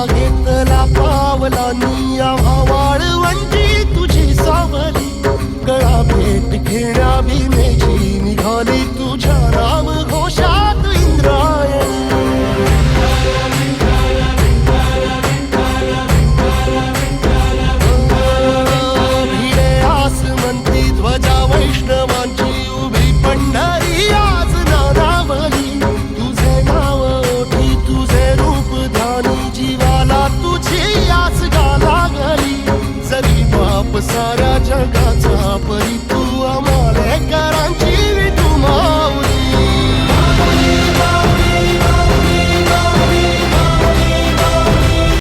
घेतला पावलांनी आम्हा वाळवंटी तुझी सावली, गळा भेट घेण्या भीमेची निघाली तुझ्या नाम घोषात इंद्रायणी. भिडे आसमंती ध्वजा वैष्णवांची उभी पंढरी आज नानावली, तुझे नाव ओठी तुझे रूप ध्यानी जीवाला तुझी आस गा लागली. जरी बाप साऱ्या जगाचा